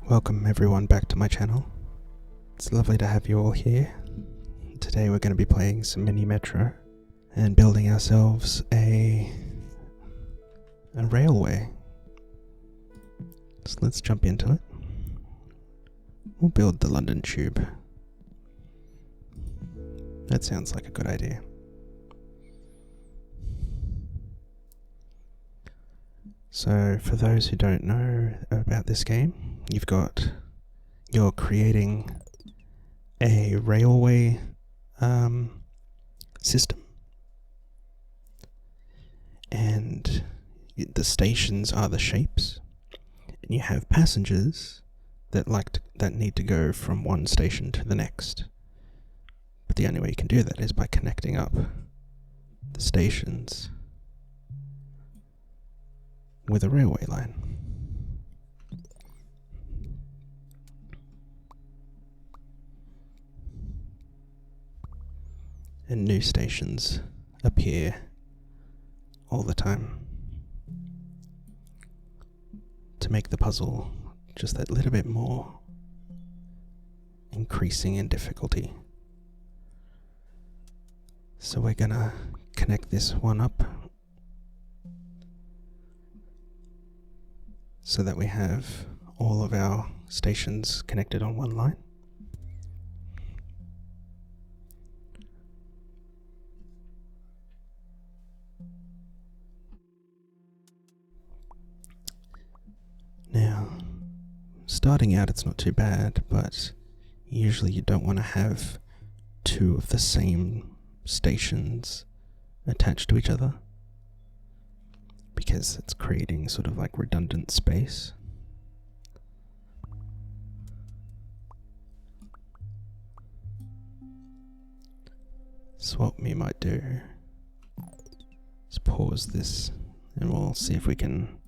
Welcome everyone back to my channel. It's lovely to have you all here. Today we're going to be playing some mini Metro and building ourselves a railway. So let's jump into it. We'll build the London Tube. That sounds like a good idea. So for those who don't know about this game, you're creating a railway system, and the stations are the shapes, and you have passengers that need to go from one station to the next. But the only way you can do that is by connecting up the stations with a railway line. And new stations appear all the time to make the puzzle just that little bit more increasing in difficulty. So we're gonna connect this one up so that we have all of our stations connected on one line. Now, starting out it's not too bad, but usually you don't want to have two of the same stations attached to each other, because it's creating sort of like redundant space. So what we might do is pause this and we'll see if we can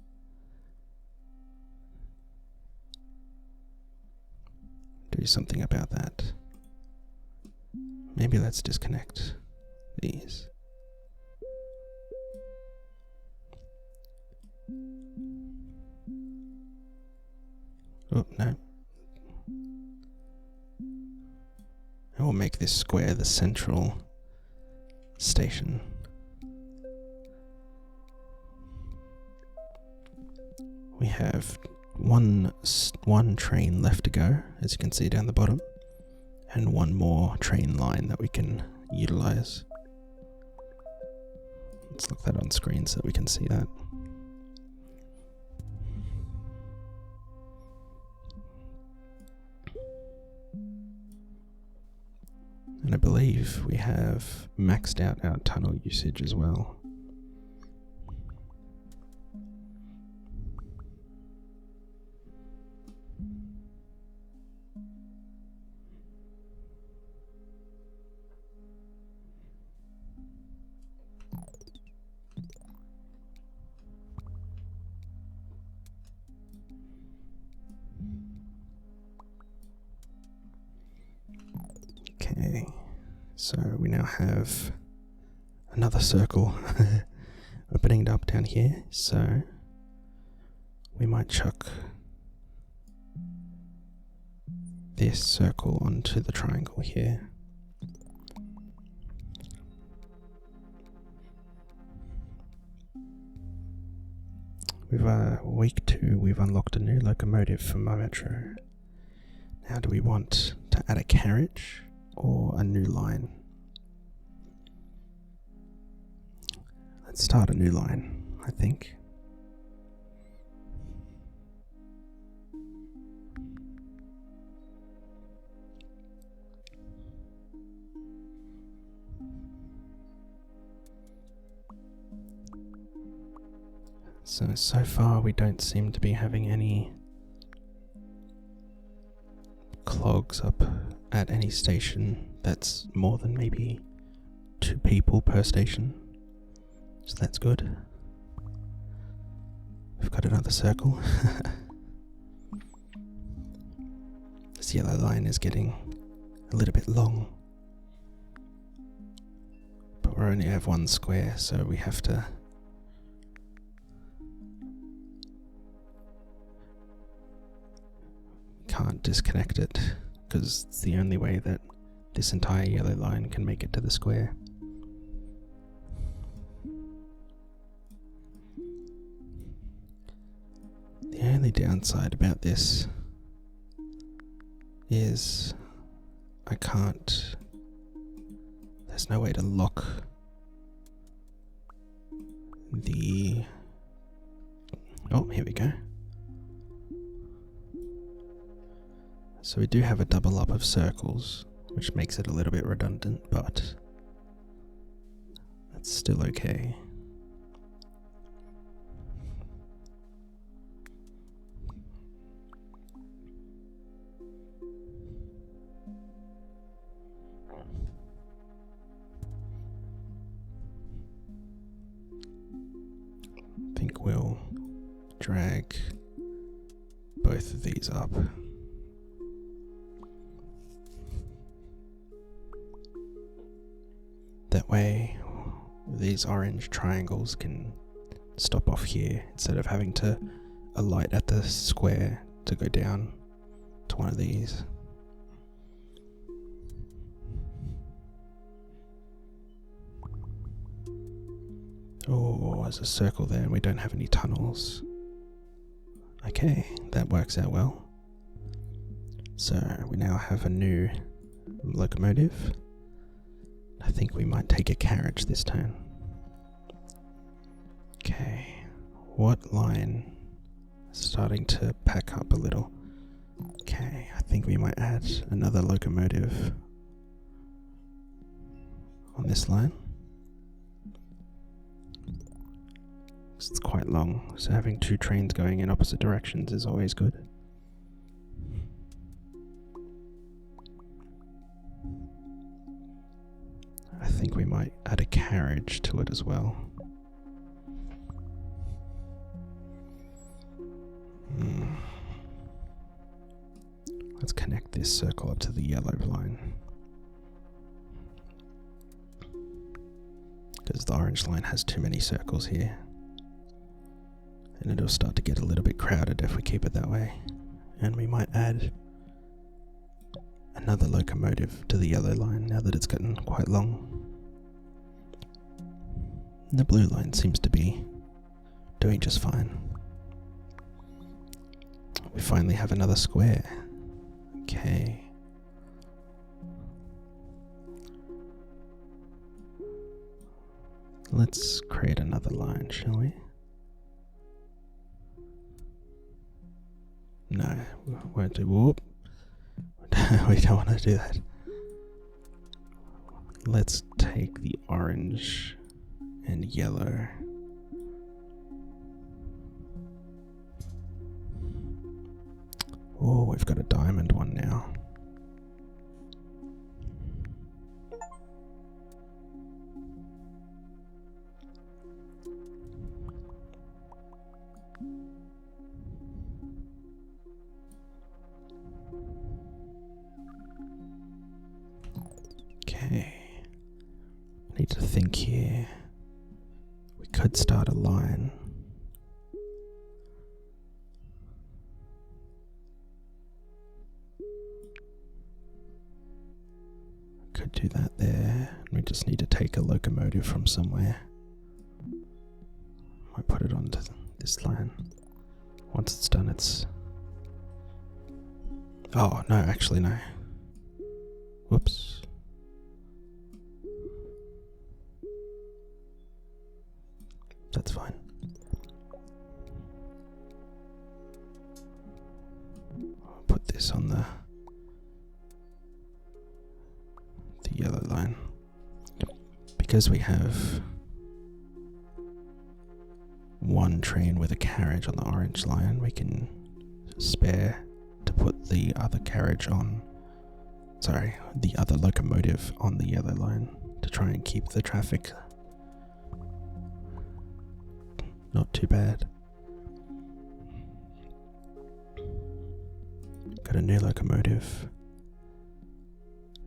do something about that. Maybe let's disconnect these. Oh, no. I will make this square the central station. We have one train left to go, as you can see down the bottom, and one more train line that we can utilize. Let's look that on screen so that we can see that. And I believe we have maxed out our tunnel usage as well. Okay, so we now have another circle opening up down here, so we might chuck this circle onto the triangle here. We've week 2, we've unlocked a new locomotive for my Metro. Now do we want to add a carriage or a new line? Let's start a new line, I think. So far we don't seem to be having any clogs up at any station that's more than maybe 2 people per station, so that's good. We've got another circle. This yellow line is getting a little bit long, but we only have one square, so we have to can't disconnect it, because it's the only way that this entire yellow line can make it to the square. The only downside about this is there's no way to lock the... Oh, here we go. So we do have a double up of circles, which makes it a little bit redundant, but that's still okay. I think we'll drag both of these up. That way these orange triangles can stop off here instead of having to alight at the square to go down to one of these. Oh, there's a circle there and we don't have any tunnels. Okay, that works out well. So we now have a new locomotive. I think we might take a carriage this turn. Okay, what line is starting to pack up a little? Okay, I think we might add another locomotive on this line. It's quite long, so having two trains going in opposite directions is always good. I think we might add a carriage to it as well. Let's connect this circle up to the yellow line, because the orange line has too many circles here. And it'll start to get a little bit crowded if we keep it that way. And we might add another locomotive to the yellow line now that it's gotten quite long. And the blue line seems to be doing just fine. We finally have another square. Okay. Let's create another line, shall we? No, we won't do. Whoop. We don't want to do that. Let's take the orange and yellow. Oh, we've got a diamond one now. Okay, need to think here. We could start a line. Could do that there. We just need to take a locomotive from somewhere. I put it onto this line. Once it's done, it's... Oh, no, actually no. Whoops. That's fine. I'll put this on the yellow line. Because we have one train with a carriage on the orange line, we can spare to put the other carriage on, the other locomotive on the yellow line to try and keep the traffic not too bad. Got a new locomotive.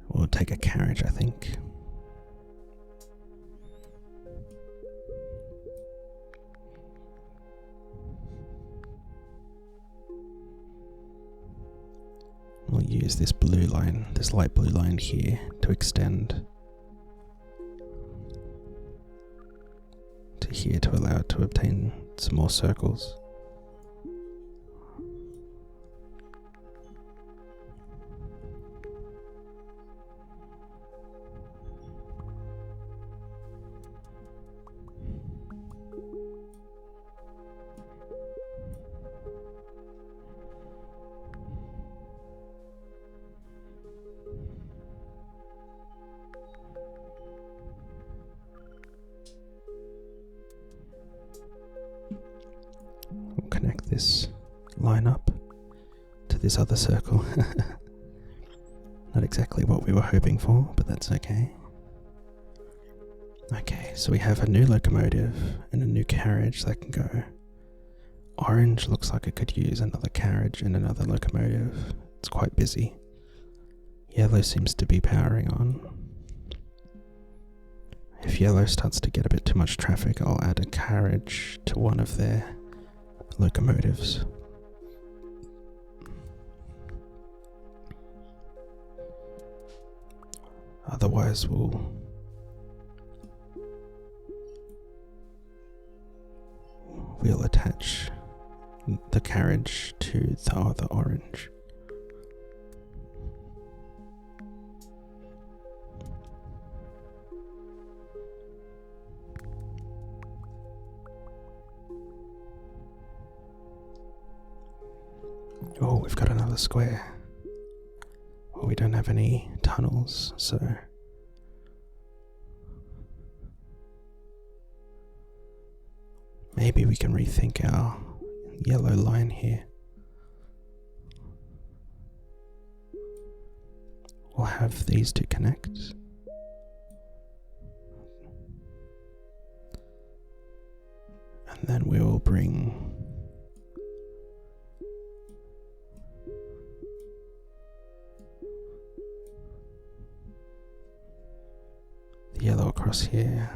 We'll take a carriage, I think. We'll use this blue line, this light blue line here, to extend to here to allow it to obtain some more circles. Connect this line up to this other circle. Not exactly what we were hoping for, but that's okay. Okay, so we have a new locomotive and a new carriage that can go. Orange looks like it could use another carriage and another locomotive. It's quite busy. Yellow seems to be powering on. If yellow starts to get a bit too much traffic, I'll add a carriage to one of their locomotives. Otherwise we'll attach the carriage to the other orange. Oh, we've got another square. Well, we don't have any tunnels, so maybe we can rethink our yellow line here. We'll have these two connect. And then we will bring the yellow across here.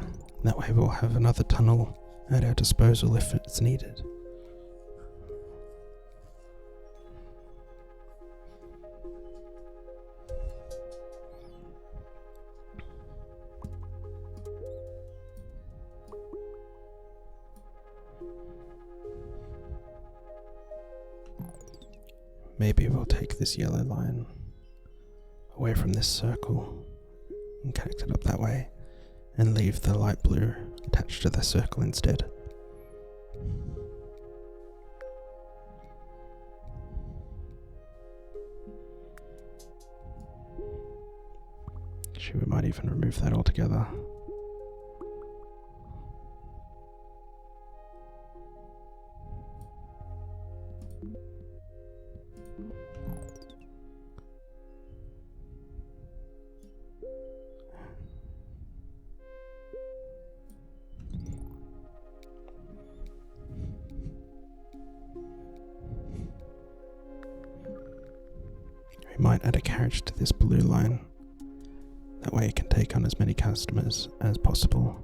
That way we'll have another tunnel at our disposal if it's needed. Maybe we'll take this yellow line away from this circle and connect it up that way, and leave the light blue attached to the circle instead. Actually, we might even remove that altogether. We might add a carriage to this blue line. That way it can take on as many customers as possible.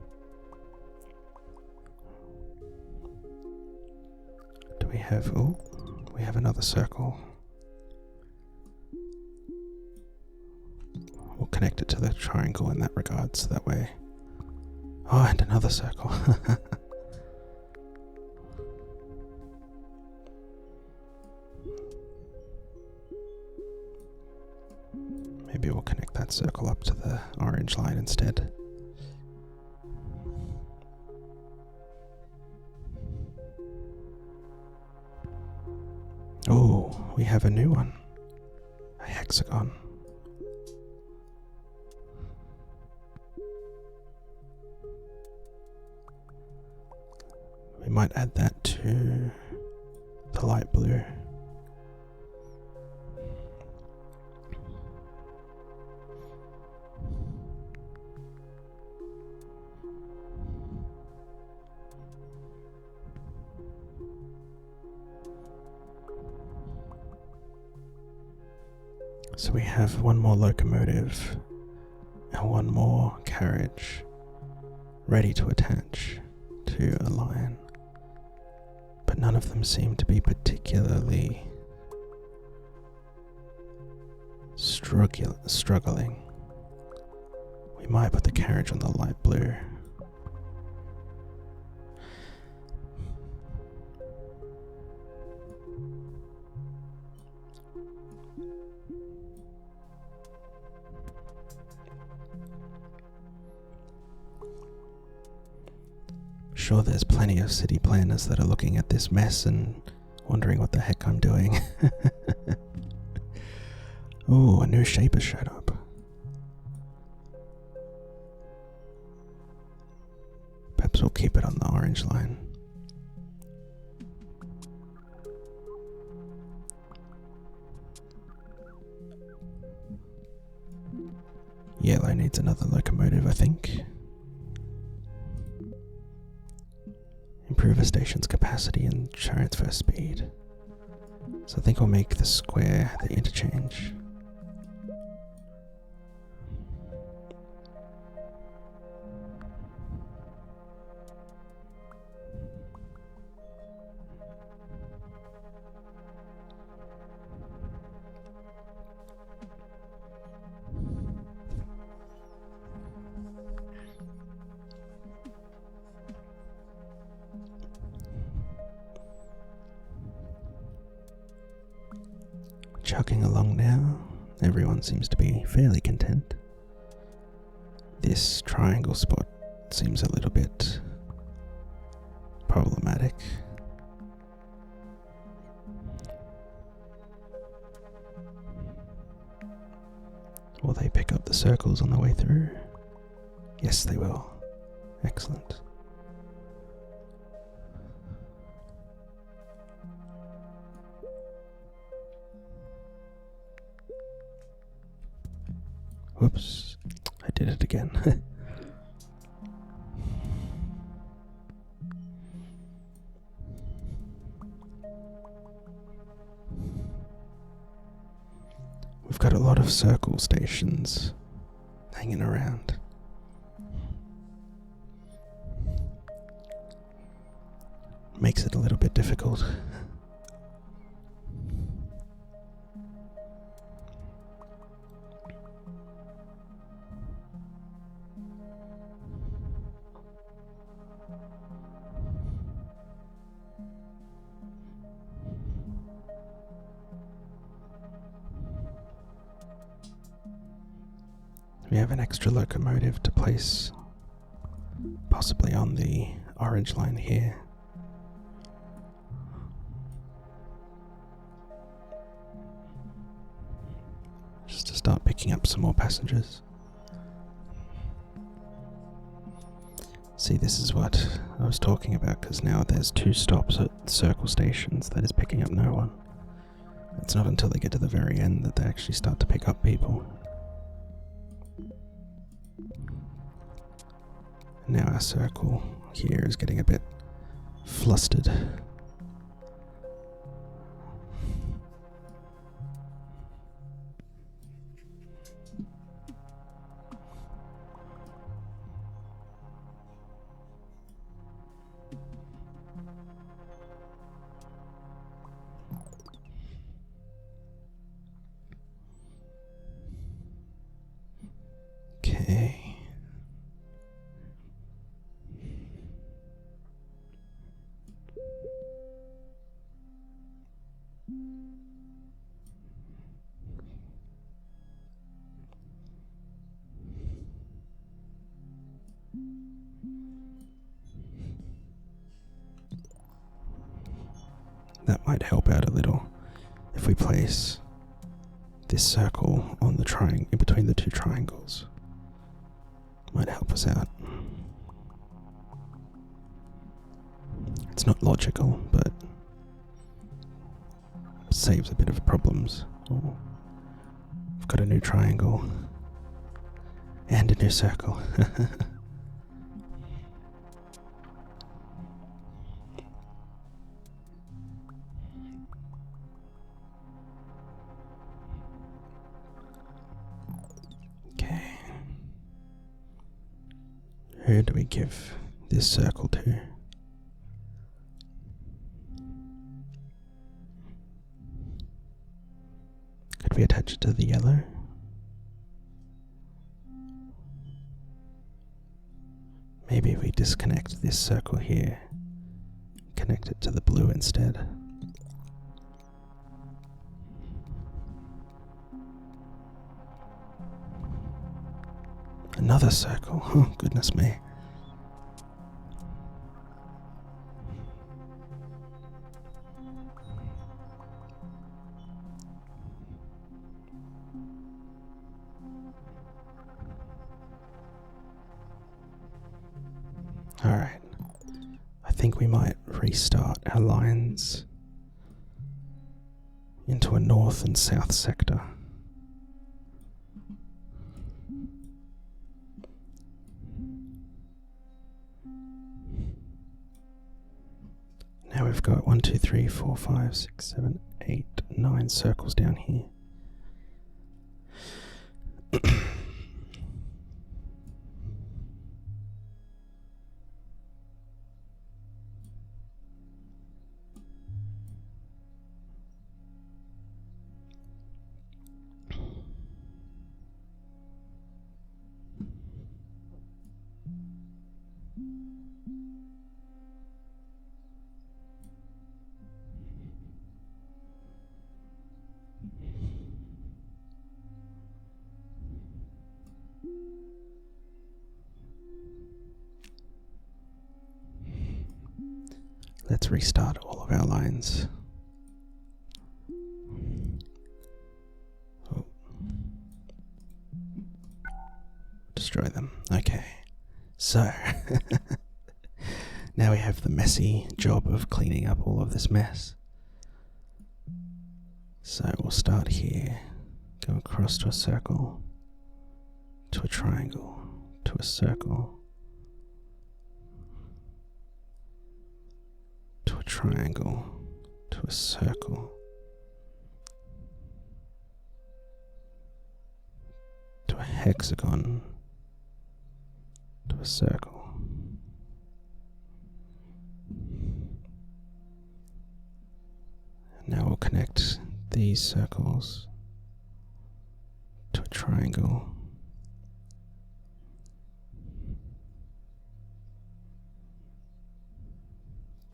Do we have... oh, we have another circle. We'll connect it to the triangle in that regard, so that way... oh, and another circle. Maybe we'll connect that circle up to the orange line instead. Oh, we have a new one. A hexagon. We might add that to the light blue. So we have one more locomotive and one more carriage ready to attach to a line, but none of them seem to be particularly struggling. We might put the carriage on the light blue. Sure, there's plenty of city planners that are looking at this mess and wondering what the heck I'm doing. Oh, a new shape has showed up. Perhaps we'll keep it on the orange line. Yellow needs another locomotive, I think. Improve a station's capacity and transfer speed. So I think we'll make the square the interchange. Chugging along now, everyone seems to be fairly content. This triangle spot seems a little bit problematic. Will they pick up the circles on the way through? Yes, they will. Excellent. Whoops, I did it again. We've got a lot of circle stations hanging around. Makes it a little bit difficult. We have an extra locomotive to place possibly on the orange line here. Just to start picking up some more passengers. See, this is what I was talking about, because now there's 2 stops at circle stations that is picking up no one. It's not until they get to the very end that they actually start to pick up people. Now our circle here is getting a bit flustered. Okay. That might help out a little if we place this circle on the triangle in between the 2 triangles. Might help us out. It's not logical, but saves a bit of problems. Oh, we've got a new triangle and a new circle. Who do we give this circle to? Could we attach it to the yellow? disconnect this circle here. Connect it to the blue instead. Another circle. Oh, goodness me. Alright. I think we might restart our lines into a north and south sector. Now we've got 1, 2, 3, 4, 5, 6, 7, 8, 9 circles down here. Let's restart all of our lines. Oh. Destroy them. Okay. So, now we have the messy job of cleaning up all of this mess. So we'll start here, go across to a circle, to a triangle, to a circle, to a triangle, to a circle, to a hexagon, to a circle. Now we'll connect these circles to a triangle,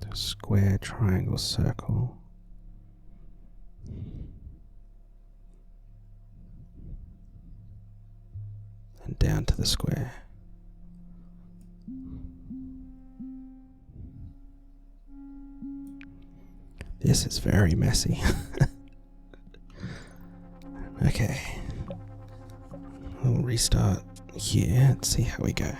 to a square, triangle, circle, and down to the square. This is very messy. Okay. We'll restart here and see how we go.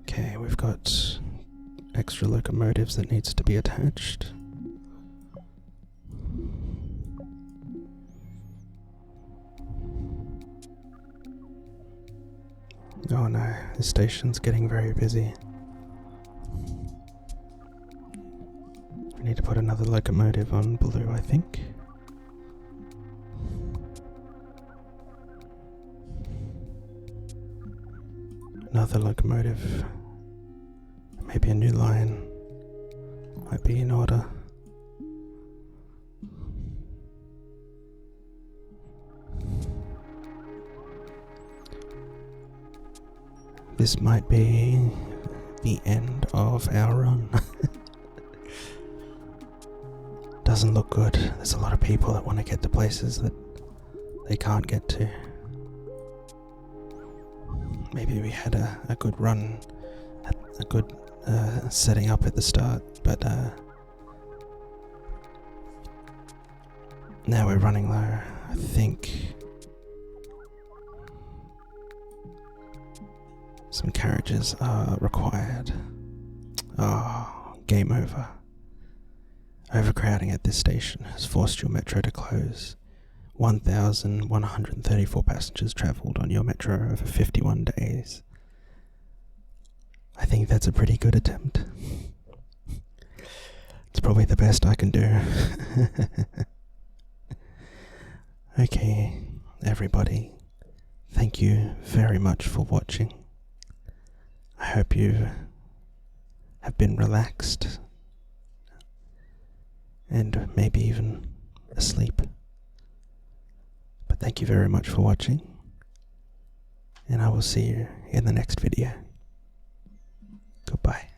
Okay, we've got extra locomotives that needs to be attached. Oh no, the station's getting very busy. We need to put another locomotive on blue, I think. Another locomotive. Maybe a new line might be in order. This might be the end of our run. Doesn't look good. There's a lot of people that want to get to places that they can't get to. Maybe we had a good run, a good setting up at the start, but now we're running low. I think some carriages are required. Oh, game over. Overcrowding at this station has forced your metro to close. 1,134 passengers travelled on your metro over 51 days. I think that's a pretty good attempt. It's probably the best I can do. Okay, everybody, thank you very much for watching. I hope you have been relaxed and maybe even asleep. But thank you very much for watching, and I will see you in the next video. Goodbye.